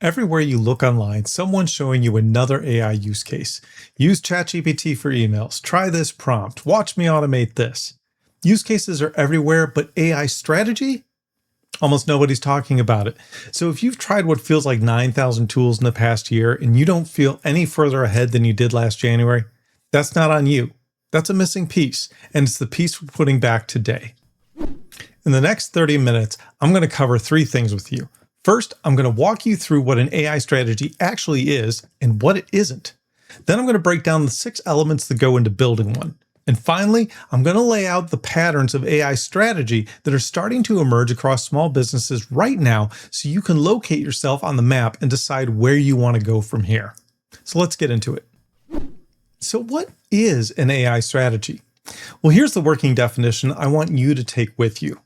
Everywhere you look online, someone's showing you another AI use case. Use ChatGPT for emails. Try this prompt. Watch me automate this. Use cases are everywhere, but AI strategy? Almost nobody's talking about it. So if you've tried what feels like 9,000 tools in the past year and you don't feel any further ahead than you did last January, that's not on you. That's a missing piece, and it's the piece we're putting back today. In the next 30 minutes, I'm going to cover three things with you. First, I'm going to walk you through what an AI strategy actually is and what it isn't. Then I'm going to break down the 6 elements that go into building one. And finally, I'm going to lay out the patterns of AI strategy that are starting to emerge across small businesses right now so you can locate yourself on the map and decide where you want to go from here. So let's get into it. So what is an AI strategy? Well, here's the working definition I want you to take with you.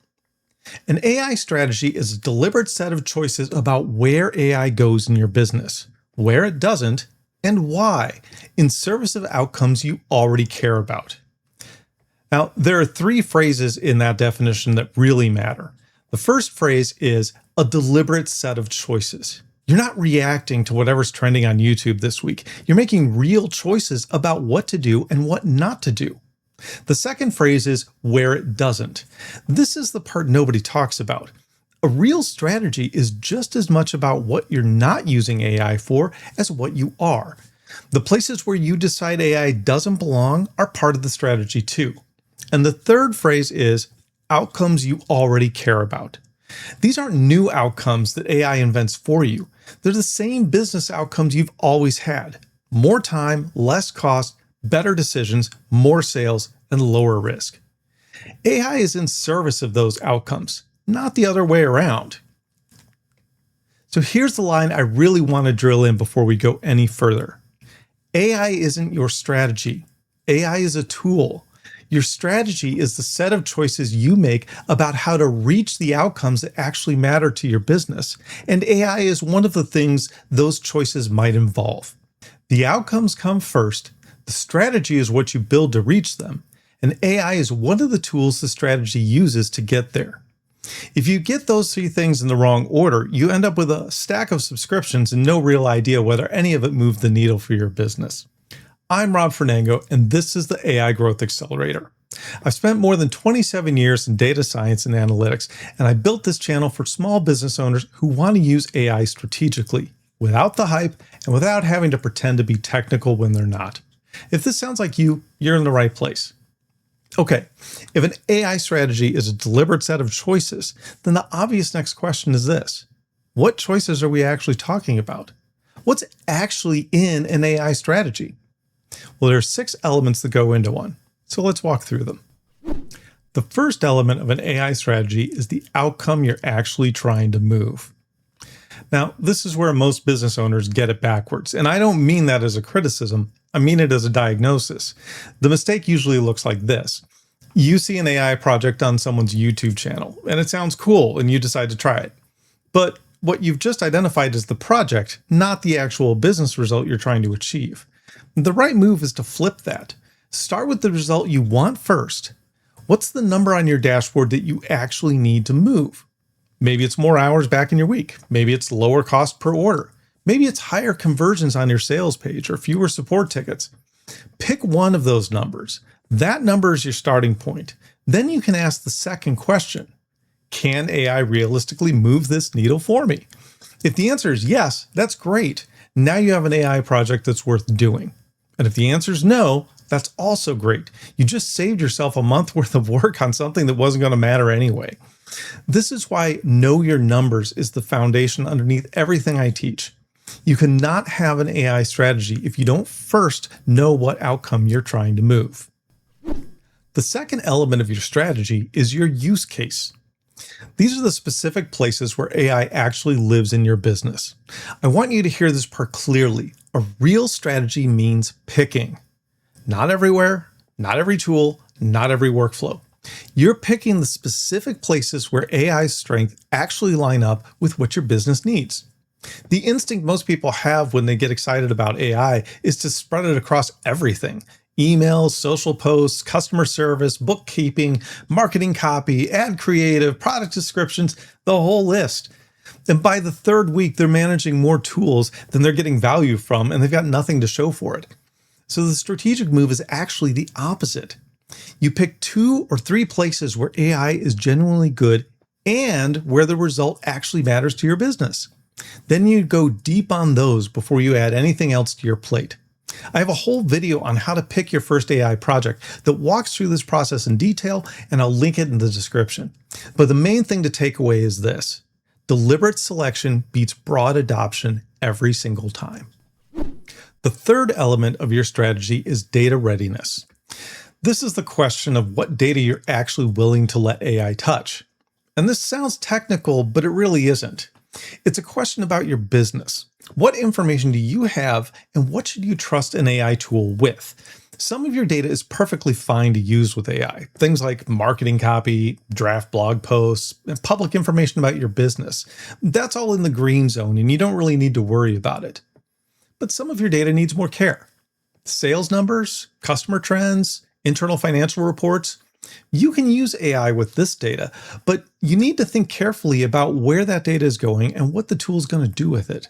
An AI strategy is a deliberate set of choices about where AI goes in your business, where it doesn't, and why, in service of outcomes you already care about. Now, there are 3 phrases in that definition that really matter. The first phrase is a deliberate set of choices. You're not reacting to whatever's trending on YouTube this week. You're making real choices about what to do and what not to do. The second phrase is where it doesn't. This is the part nobody talks about. A real strategy is just as much about what you're not using AI for as what you are. The places where you decide AI doesn't belong are part of the strategy too. And the third phrase is outcomes you already care about. These aren't new outcomes that AI invents for you. They're the same business outcomes you've always had. More time, less cost, better decisions, more sales, and lower risk. AI is in service of those outcomes, not the other way around. So here's the line I really want to drill in before we go any further. AI isn't your strategy. AI is a tool. Your strategy is the set of choices you make about how to reach the outcomes that actually matter to your business. And AI is one of the things those choices might involve. The outcomes come first. The strategy is what you build to reach them, and AI is one of the tools the strategy uses to get there. If you get those 3 things in the wrong order, you end up with a stack of subscriptions and no real idea whether any of it moved the needle for your business. I'm Rob Fernango, and this is the AI Growth Accelerator. I've spent more than 27 years in data science and analytics, and I built this channel for small business owners who want to use AI strategically, without the hype and without having to pretend to be technical when they're not. If this sounds like you, you're in the right place. Okay, if an AI strategy is a deliberate set of choices, then the obvious next question is this. What choices are we actually talking about? What's actually in an AI strategy? Well, there are 6 elements that go into one, so let's walk through them. The first element of an AI strategy is the outcome you're actually trying to move. Now, this is where most business owners get it backwards, and I don't mean that as a criticism. I mean it as a diagnosis. The mistake usually looks like this. You see an AI project on someone's YouTube channel, and it sounds cool, and you decide to try it. But what you've just identified is the project, not the actual business result you're trying to achieve. The right move is to flip that. Start with the result you want first. What's the number on your dashboard that you actually need to move? Maybe it's more hours back in your week. Maybe it's lower cost per order. Maybe it's higher conversions on your sales page or fewer support tickets. Pick one of those numbers. That number is your starting point. Then you can ask the second question. Can AI realistically move this needle for me? If the answer is yes, that's great. Now you have an AI project that's worth doing. And if the answer is no, that's also great. You just saved yourself a month worth of work on something that wasn't going to matter anyway. This is why know your numbers is the foundation underneath everything I teach. You cannot have an AI strategy if you don't first know what outcome you're trying to move. The second element of your strategy is your use case. These are the specific places where AI actually lives in your business. I want you to hear this part clearly. A real strategy means picking. Not everywhere, not every tool, not every workflow. You're picking the specific places where AI's strengths actually line up with what your business needs. The instinct most people have when they get excited about AI is to spread it across everything. Emails, social posts, customer service, bookkeeping, marketing copy, ad creative, product descriptions, the whole list. And by the third week, they're managing more tools than they're getting value from, and they've got nothing to show for it. So the strategic move is actually the opposite. You pick 2 or 3 places where AI is genuinely good and where the result actually matters to your business. Then you go deep on those before you add anything else to your plate. I have a whole video on how to pick your first AI project that walks through this process in detail, and I'll link it in the description. But the main thing to take away is this: deliberate selection beats broad adoption every single time. The third element of your strategy is data readiness. This is the question of what data you're actually willing to let AI touch. And this sounds technical, but it really isn't. It's a question about your business. What information do you have, and what should you trust an AI tool with? Some of your data is perfectly fine to use with AI. Things like marketing copy, draft blog posts, and public information about your business. That's all in the green zone, and you don't really need to worry about it. But some of your data needs more care. Sales numbers, customer trends, internal financial reports. You can use AI with this data, but you need to think carefully about where that data is going and what the tool is going to do with it.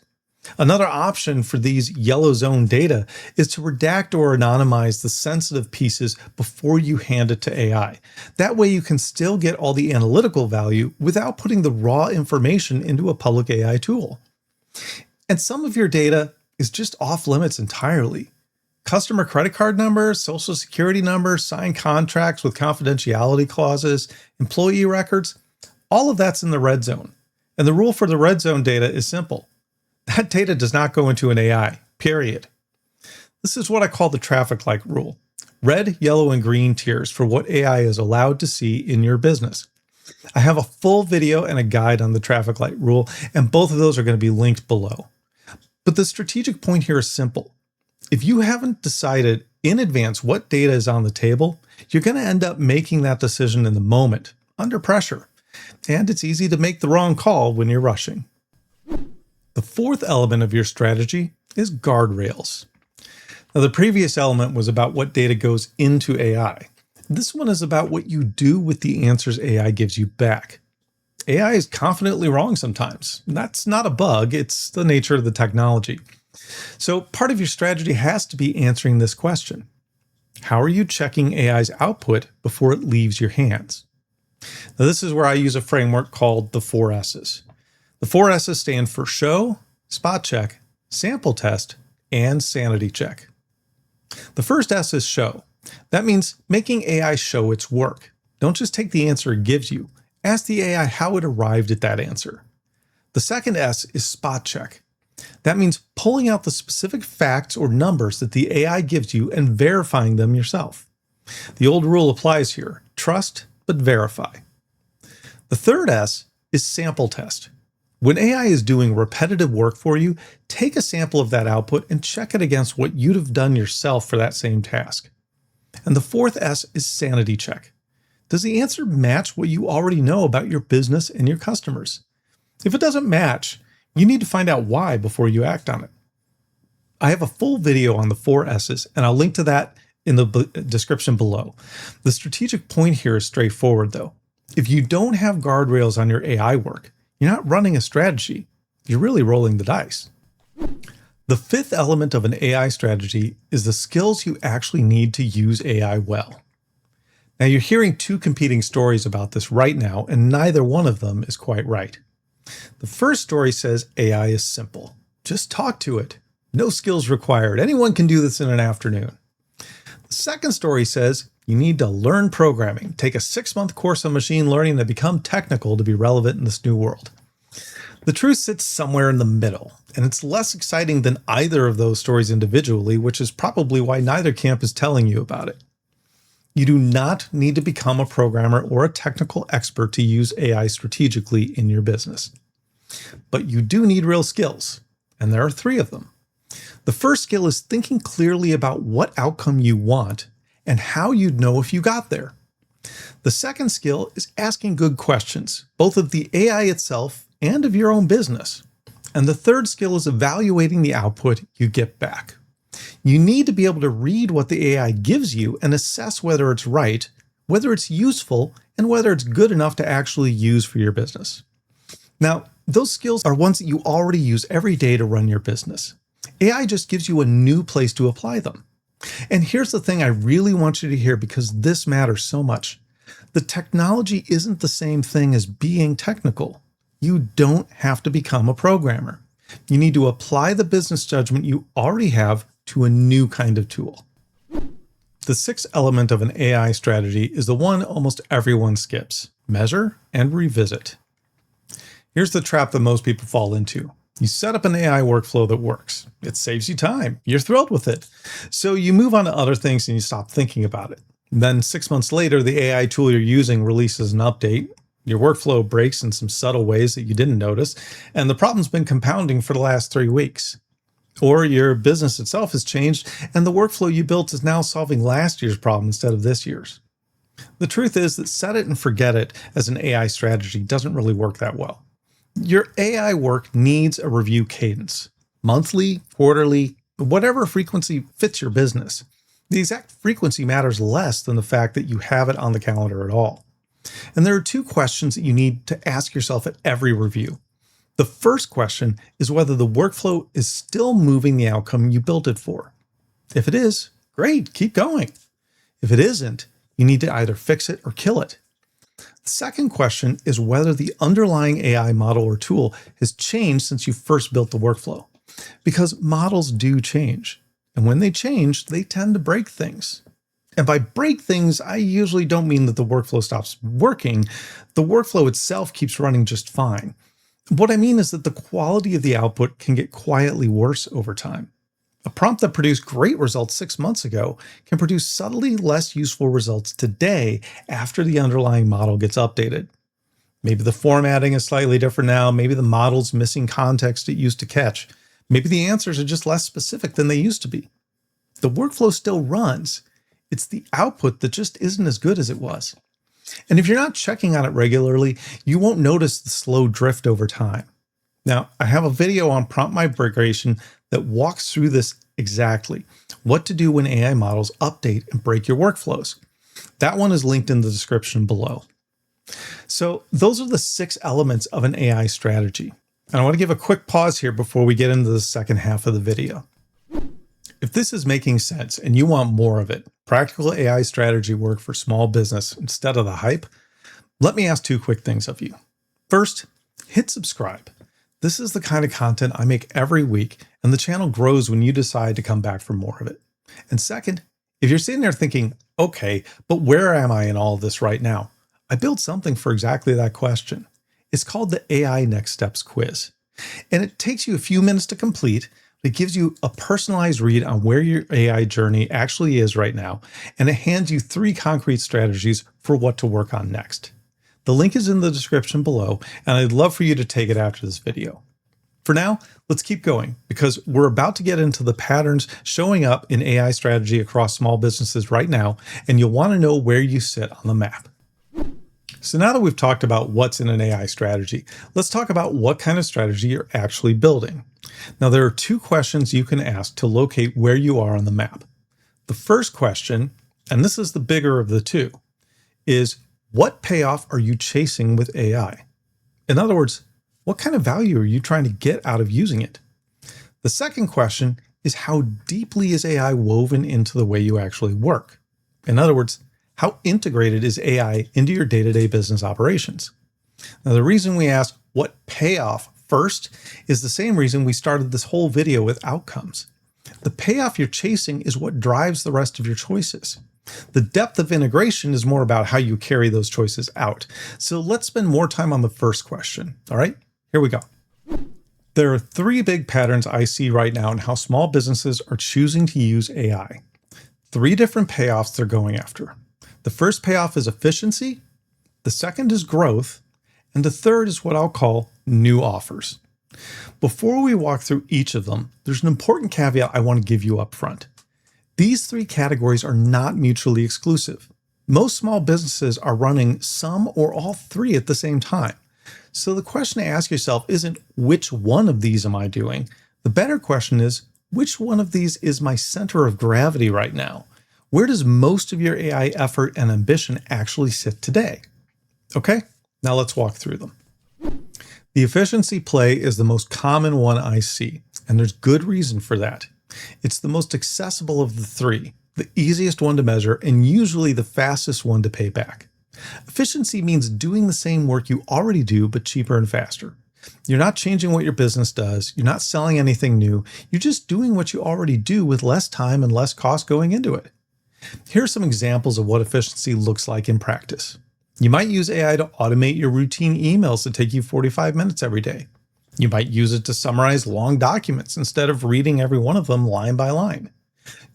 Another option for these yellow zone data is to redact or anonymize the sensitive pieces before you hand it to AI. That way you can still get all the analytical value without putting the raw information into a public AI tool. And some of your data is just off limits entirely. Customer credit card numbers, social security numbers, signed contracts with confidentiality clauses, employee records, all of that's in the red zone. And the rule for the red zone data is simple. That data does not go into an AI, period. This is what I call the traffic light rule. Red, yellow, and green tiers for what AI is allowed to see in your business. I have a full video and a guide on the traffic light rule, and both of those are going to be linked below. But the strategic point here is simple. If you haven't decided in advance what data is on the table, you're going to end up making that decision in the moment, under pressure. And it's easy to make the wrong call when you're rushing. The fourth element of your strategy is guardrails. Now, the previous element was about what data goes into AI. This one is about what you do with the answers AI gives you back. AI is confidently wrong sometimes. That's not a bug, it's the nature of the technology. So part of your strategy has to be answering this question. How are you checking AI's output before it leaves your hands? Now, this is where I use a framework called the 4 S's. The 4 S's stand for show, spot check, sample test, and sanity check. The first S is show. That means making AI show its work. Don't just take the answer it gives you. Ask the AI how it arrived at that answer. The second S is spot check. That means pulling out the specific facts or numbers that the AI gives you and verifying them yourself. The old rule applies here: trust, but verify. The third S is sample test. When AI is doing repetitive work for you, take a sample of that output and check it against what you'd have done yourself for that same task. And the fourth S is sanity check. Does the answer match what you already know about your business and your customers? If it doesn't match, you need to find out why before you act on it. I have a full video on the 4 S's, and I'll link to that in the description below. The strategic point here is straightforward, though. If you don't have guardrails on your AI work, you're not running a strategy. You're really rolling the dice. The fifth element of an AI strategy is the skills you actually need to use AI well. Now, you're hearing 2 competing stories about this right now, and neither one of them is quite right. The first story says AI is simple. Just talk to it. No skills required. Anyone can do this in an afternoon. The second story says you need to learn programming, take a 6-month course on machine learning and become technical to be relevant in this new world. The truth sits somewhere in the middle, and it's less exciting than either of those stories individually, which is probably why neither camp is telling you about it. You do not need to become a programmer or a technical expert to use AI strategically in your business. But you do need real skills, and there are 3 of them. The first skill is thinking clearly about what outcome you want and how you'd know if you got there. The second skill is asking good questions, both of the AI itself and of your own business. And the third skill is evaluating the output you get back. You need to be able to read what the AI gives you and assess whether it's right, whether it's useful, and whether it's good enough to actually use for your business. Now, Those skills are ones that you already use every day to run your business. AI just gives you a new place to apply them. And here's the thing I really want you to hear because this matters so much. The technology isn't the same thing as being technical. You don't have to become a programmer. You need to apply the business judgment you already have to a new kind of tool. The sixth element of an AI strategy is the one almost everyone skips: measure and revisit. Here's the trap that most people fall into. You set up an AI workflow that works. It saves you time. You're thrilled with it. So you move on to other things and you stop thinking about it. Then 6 months later, the AI tool you're using releases an update. Your workflow breaks in some subtle ways that you didn't notice, and the problem's been compounding for the last 3 weeks. Or your business itself has changed, and the workflow you built is now solving last year's problem instead of this year's. The truth is that set it and forget it as an AI strategy doesn't really work that well. Your AI work needs a review cadence. Monthly, quarterly, whatever frequency fits your business. The exact frequency matters less than the fact that you have it on the calendar at all. And there are 2 questions that you need to ask yourself at every review. The first question is whether the workflow is still moving the outcome you built it for. If it is, great, keep going. If it isn't, you need to either fix it or kill it. The second question is whether the underlying AI model or tool has changed since you first built the workflow. Because models do change. And when they change, they tend to break things. And by break things, I usually don't mean that the workflow stops working. The workflow itself keeps running just fine. What I mean is that the quality of the output can get quietly worse over time. A prompt that produced great results 6 months ago can produce subtly less useful results today after the underlying model gets updated. Maybe the formatting is slightly different now. Maybe the model's missing context it used to catch. Maybe the answers are just less specific than they used to be. The workflow still runs. It's the output that just isn't as good as it was. And if you're not checking on it regularly, you won't notice the slow drift over time. Now, I have a video on prompt migration that walks through this exactly. What to do when AI models update and break your workflows. That one is linked in the description below. So those are the 6 elements of an AI strategy. And I want to give a quick pause here before we get into the second half of the video. If this is making sense and you want more of it, practical AI strategy work for small business instead of the hype, let me ask 2 quick things of you. First, hit subscribe. This is the kind of content I make every week, and the channel grows when you decide to come back for more of it. And second, if you're sitting there thinking, okay, but where am I in all of this right now? I built something for exactly that question. It's called the AI Next Steps quiz. And it takes you a few minutes to complete. It gives you a personalized read on where your AI journey actually is right now, and it hands you 3 concrete strategies for what to work on next. The link is in the description below, and I'd love for you to take it after this video. For now, let's keep going because we're about to get into the patterns showing up in AI strategy across small businesses right now, and you'll want to know where you sit on the map. So now that we've talked about what's in an AI strategy, let's talk about what kind of strategy you're actually building. Now, there are 2 questions you can ask to locate where you are on the map. The first question, and this is the bigger of the 2, is what payoff are you chasing with AI? In other words, what kind of value are you trying to get out of using it? The second question is how deeply is AI woven into the way you actually work? In other words, how integrated is AI into your day-to-day business operations? Now, the reason we ask what payoff first is the same reason we started this whole video with outcomes. The payoff you're chasing is what drives the rest of your choices. The depth of integration is more about how you carry those choices out. So let's spend more time on the first question. All right, here we go. There are 3 big patterns I see right now in how small businesses are choosing to use AI. 3 different payoffs they're going after. The first payoff is efficiency, the second is growth, and the third is what I'll call new offers. Before we walk through each of them, there's an important caveat I want to give you up front. These 3 categories are not mutually exclusive. Most small businesses are running some or all 3 at the same time. So the question to ask yourself isn't which one of these am I doing? The better question is, which one of these is my center of gravity right now? Where does most of your AI effort and ambition actually sit today? Okay, now let's walk through them. The efficiency play is the most common one I see, and there's good reason for that. It's the most accessible of the three, the easiest one to measure, and usually the fastest one to pay back. Efficiency means doing the same work you already do, but cheaper and faster. You're not changing what your business does. You're not selling anything new. You're just doing what you already do with less time and less cost going into it. Here are some examples of what efficiency looks like in practice. You might use AI to automate your routine emails that take you 45 minutes every day. You might use it to summarize long documents instead of reading every one of them line by line.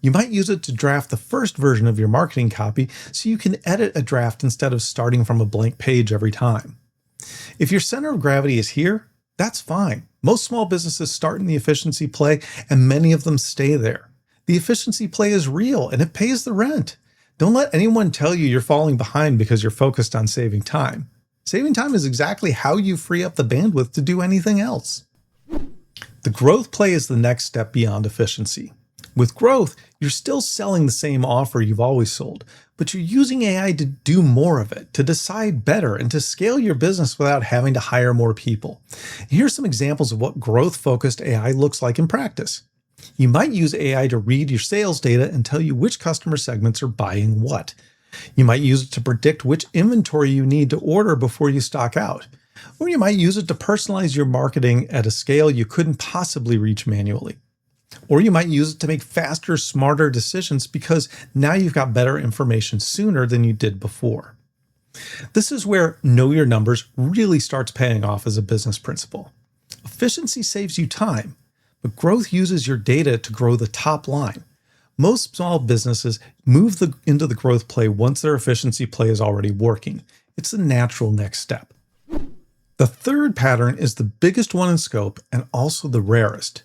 You might use it to draft the first version of your marketing copy so you can edit a draft instead of starting from a blank page every time. If your center of gravity is here, that's fine. Most small businesses start in the efficiency play, and many of them stay there. The efficiency play is real, and it pays the rent. Don't let anyone tell you you're falling behind because you're focused on saving time. Saving time is exactly how you free up the bandwidth to do anything else. The growth play is the next step beyond efficiency. With growth, you're still selling the same offer you've always sold, but you're using AI to do more of it, to decide better, and to scale your business without having to hire more people. Here's some examples of what growth-focused AI looks like in practice. You might use AI to read your sales data and tell you which customer segments are buying what. You might use it to predict which inventory you need to order before you stock out. Or you might use it to personalize your marketing at a scale you couldn't possibly reach manually. Or you might use it to make faster, smarter decisions because now you've got better information sooner than you did before. This is where know your numbers really starts paying off as a business principle. Efficiency saves you time, but growth uses your data to grow the top line. Most small businesses move into the growth play once their efficiency play is already working. It's the natural next step. The third pattern is the biggest one in scope and also the rarest.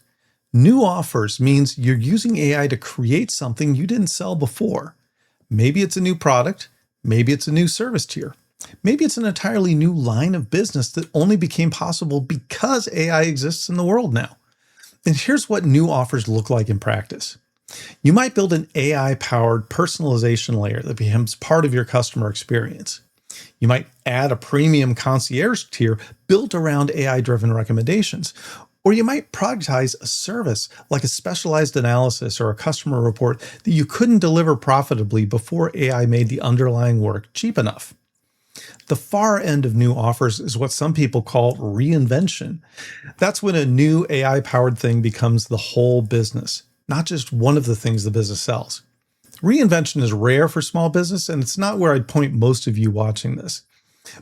New offers means you're using AI to create something you didn't sell before. Maybe it's a new product, maybe it's a new service tier, maybe it's an entirely new line of business that only became possible because AI exists in the world now. And here's what new offers look like in practice. You might build an AI-powered personalization layer that becomes part of your customer experience. You might add a premium concierge tier built around AI-driven recommendations. Or you might productize a service like a specialized analysis or a customer report that you couldn't deliver profitably before AI made the underlying work cheap enough. The far end of new offers is what some people call reinvention. That's when a new AI-powered thing becomes the whole business, not just one of the things the business sells. Reinvention is rare for small business, and it's not where I'd point most of you watching this.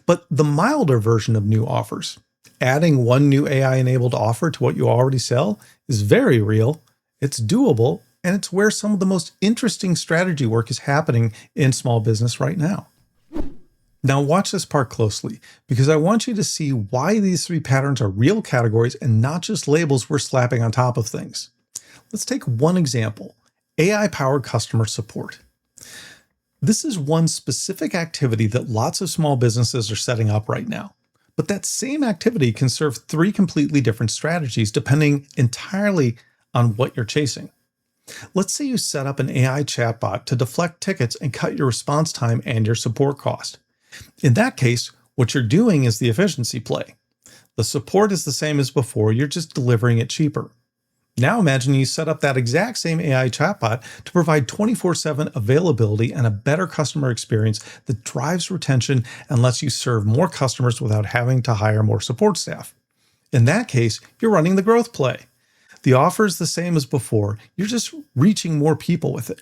But the milder version of new offers, adding one new AI-enabled offer to what you already sell, is very real, it's doable, and it's where some of the most interesting strategy work is happening in small business right now. Now watch this part closely, because I want you to see why these three patterns are real categories and not just labels we're slapping on top of things. Let's take one example, AI-powered customer support. This is one specific activity that lots of small businesses are setting up right now. But that same activity can serve three completely different strategies depending entirely on what you're chasing. Let's say you set up an AI chatbot to deflect tickets and cut your response time and your support cost. In that case, what you're doing is the efficiency play. The support is the same as before, you're just delivering it cheaper. Now imagine you set up that exact same AI chatbot to provide 24/7 availability and a better customer experience that drives retention and lets you serve more customers without having to hire more support staff. In that case, you're running the growth play. The offer is the same as before, you're just reaching more people with it.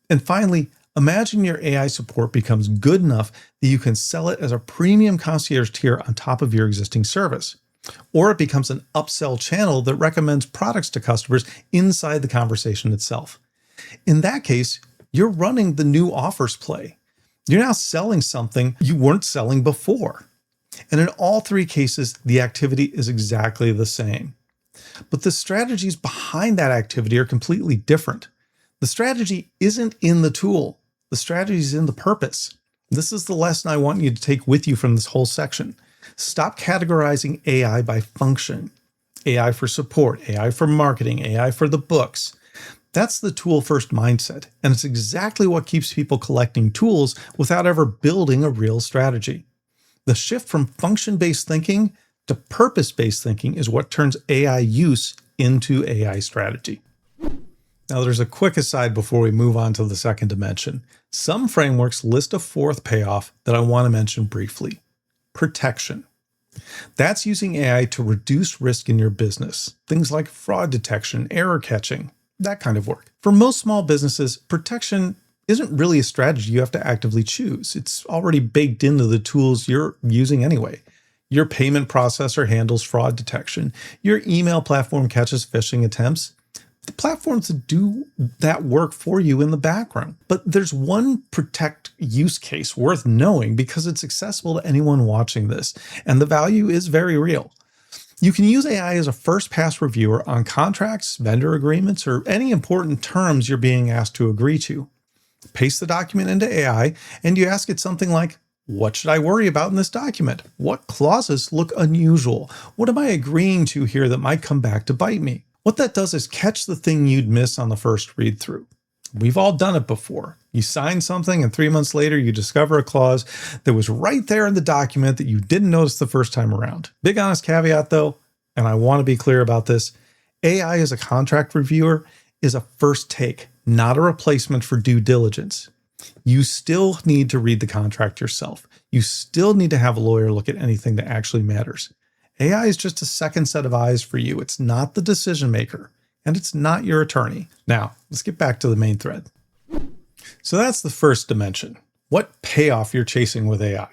And finally, imagine your AI support becomes good enough that you can sell it as a premium concierge tier on top of your existing service. Or it becomes an upsell channel that recommends products to customers inside the conversation itself. In that case, you're running the new offers play. You're now selling something you weren't selling before. And in all three cases, the activity is exactly the same. But the strategies behind that activity are completely different. The strategy isn't in the tool. The strategy is in the purpose. This is the lesson I want you to take with you from this whole section. Stop categorizing AI by function. AI for support, AI for marketing, AI for the books. That's the tool-first mindset, and it's exactly what keeps people collecting tools without ever building a real strategy. The shift from function-based thinking The purpose-based thinking is what turns AI use into AI strategy. Now, there's a quick aside before we move on to the second dimension. Some frameworks list a fourth payoff that I want to mention briefly: protection. That's using AI to reduce risk in your business. Things like fraud detection, error catching, that kind of work. For most small businesses, protection isn't really a strategy you have to actively choose. It's already baked into the tools you're using anyway. Your payment processor handles fraud detection. Your email platform catches phishing attempts. The platforms that do that work for you in the background. But there's one protect use case worth knowing because it's accessible to anyone watching this, and the value is very real. You can use AI as a first-pass reviewer on contracts, vendor agreements, or any important terms you're being asked to agree to. Paste the document into AI, and you ask it something like, what should I worry about in this document? What clauses look unusual? What am I agreeing to here that might come back to bite me? What that does is catch the thing you'd miss on the first read through. We've all done it before. You sign something and 3 months later you discover a clause that was right there in the document that you didn't notice the first time around. Big honest caveat though, and I want to be clear about this, AI as a contract reviewer is a first take, not a replacement for due diligence. You still need to read the contract yourself. You still need to have a lawyer look at anything that actually matters. AI is just a second set of eyes for you. It's not the decision maker, and it's not your attorney. Now, let's get back to the main thread. So that's the first dimension, what payoff you're chasing with AI.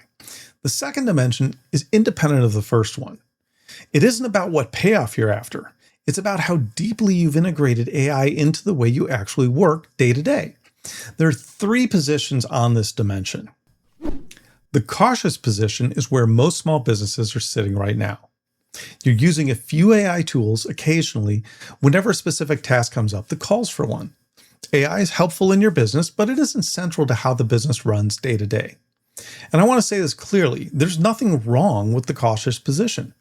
The second dimension is independent of the first one. It isn't about what payoff you're after. It's about how deeply you've integrated AI into the way you actually work day to day. There are 3 positions on this dimension. The cautious position is where most small businesses are sitting right now. You're using a few AI tools occasionally whenever a specific task comes up that calls for one. AI is helpful in your business, but it isn't central to how the business runs day to day. And I want to say this clearly, there's nothing wrong with the cautious position.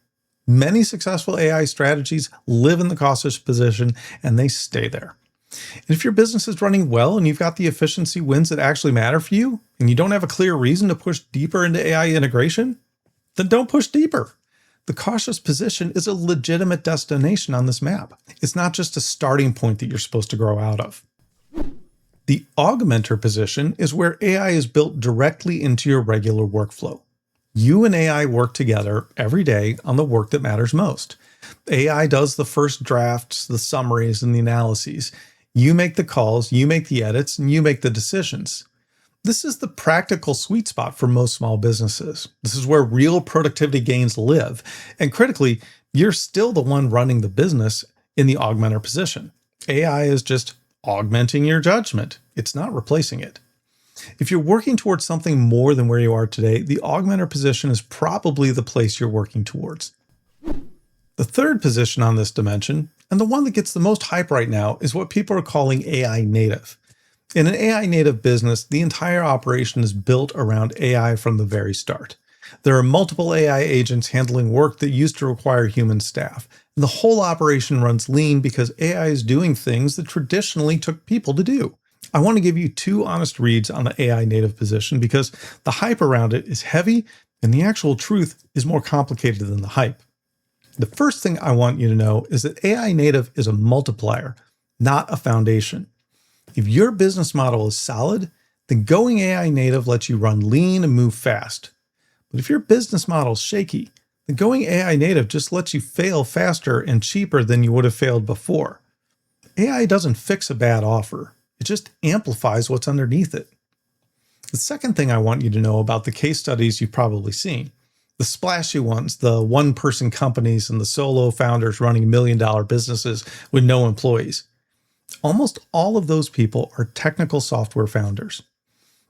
Many successful AI strategies live in the cautious position and they stay there. And if your business is running well and you've got the efficiency wins that actually matter for you, and you don't have a clear reason to push deeper into AI integration, then don't push deeper. The cautious position is a legitimate destination on this map. It's not just a starting point that you're supposed to grow out of. The Augmentor position is where AI is built directly into your regular workflow. You and AI work together every day on the work that matters most. AI does the first drafts, the summaries, and the analyses. You make the calls, you make the edits, and you make the decisions. This is the practical sweet spot for most small businesses. This is where real productivity gains live. And critically, you're still the one running the business in the Augmentor position. AI is just augmenting your judgment. It's not replacing it. If you're working towards something more than where you are today, the Augmentor position is probably the place you're working towards. The third position on this dimension, and the one that gets the most hype right now, is what people are calling AI native. In an AI native business, the entire operation is built around AI from the very start. There are multiple AI agents handling work that used to require human staff. And the whole operation runs lean because AI is doing things that traditionally took people to do. I want to give you 2 honest reads on the AI native position because the hype around it is heavy and the actual truth is more complicated than the hype. The first thing I want you to know is that AI native is a multiplier, not a foundation. If your business model is solid, then going AI native lets you run lean and move fast. But if your business model is shaky, then going AI native just lets you fail faster and cheaper than you would have failed before. AI doesn't fix a bad offer. It just amplifies what's underneath it. The second thing I want you to know about the case studies you've probably seen, the splashy ones, the one-person companies and the solo founders running $1 million businesses with no employees. Almost all of those people are technical software founders.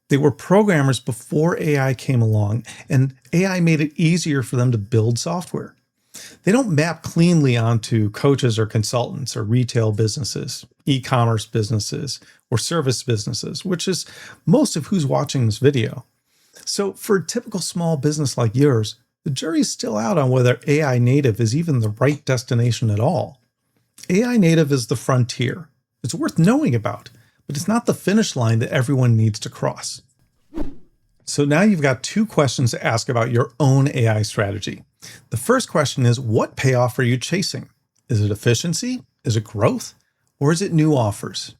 They were programmers before AI came along, and AI made it easier for them to build software. They don't map cleanly onto coaches or consultants or retail businesses, e-commerce businesses, or service businesses, which is most of who's watching this video. So for a typical small business like yours, the jury's still out on whether AI native is even the right destination at all. AI native is the frontier. It's worth knowing about, but it's not the finish line that everyone needs to cross. So now you've got 2 questions to ask about your own AI strategy. The first question is, what payoff are you chasing? Is it efficiency? Is it growth? Or is it new offers?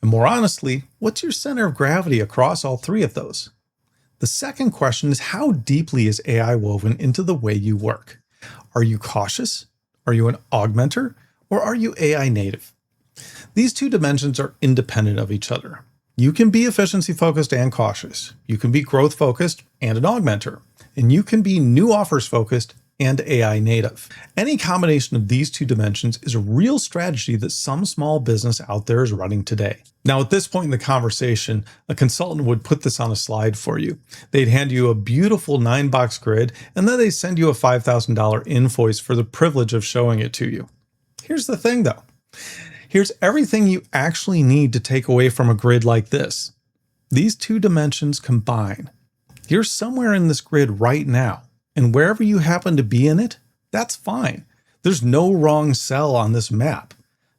And more honestly, what's your center of gravity across all three of those? The second question is, how deeply is AI woven into the way you work? Are you cautious? Are you an augmenter? Or are you AI native? These two dimensions are independent of each other. You can be efficiency focused and cautious. You can be growth focused and an augmenter. And you can be new offers focused and AI native. Any combination of these two dimensions is a real strategy that some small business out there is running today. Now, at this point in the conversation, a consultant would put this on a slide for you. They'd hand you a beautiful 9-box grid, and then they'd send you a $5,000 invoice for the privilege of showing it to you. Here's the thing though. Here's everything you actually need to take away from a grid like this. These two dimensions combine. You're somewhere in this grid right now, and wherever you happen to be in it, that's fine. There's no wrong cell on this map.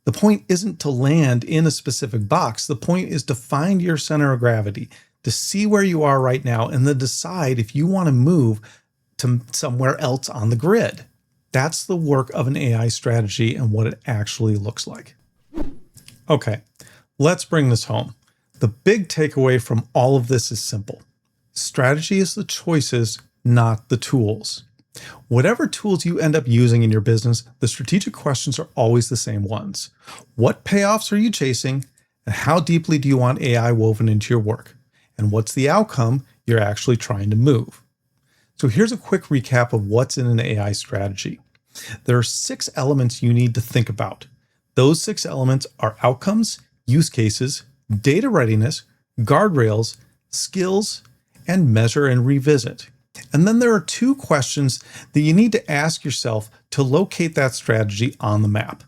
The point isn't to land in a specific box. The point is to find your center of gravity, to see where you are right now, and then decide if you want to move to somewhere else on the grid. That's the work of an AI strategy and what it actually looks like. Okay, let's bring this home. The big takeaway from all of this is simple. Strategy is the choices, not the tools. Whatever tools you end up using in your business, the strategic questions are always the same ones. What payoffs are you chasing? And how deeply do you want AI woven into your work? And what's the outcome you're actually trying to move? So here's a quick recap of what's in an AI strategy. There are 6 elements you need to think about. Those 6 elements are outcomes, use cases, data readiness, guardrails, skills, and measure and revisit. And then there are 2 questions that you need to ask yourself to locate that strategy on the map.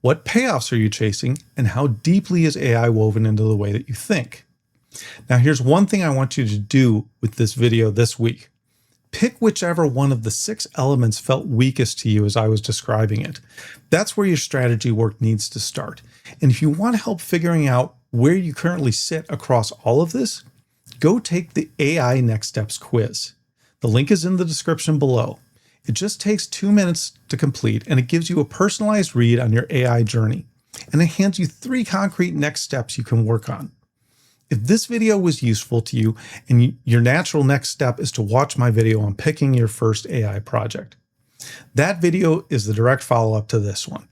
What payoffs are you chasing, and how deeply is AI woven into the way that you think? Now, here's one thing I want you to do with this video this week. Pick whichever one of the 6 elements felt weakest to you as I was describing it. That's where your strategy work needs to start. And if you want help figuring out where you currently sit across all of this, go take the AI Next Steps quiz. The link is in the description below. It just takes 2 minutes to complete, and it gives you a personalized read on your AI journey. And it hands you 3 concrete next steps you can work on. If this video was useful to you and your natural next step is to watch my video on picking your first AI project, that video is the direct follow-up to this one.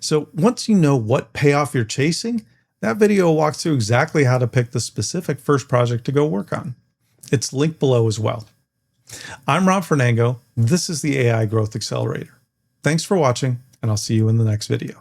So once you know what payoff you're chasing, that video walks through exactly how to pick the specific first project to go work on. It's linked below as well. I'm Rob Fernango. This is the AI Growth Accelerator. Thanks for watching, and I'll see you in the next video.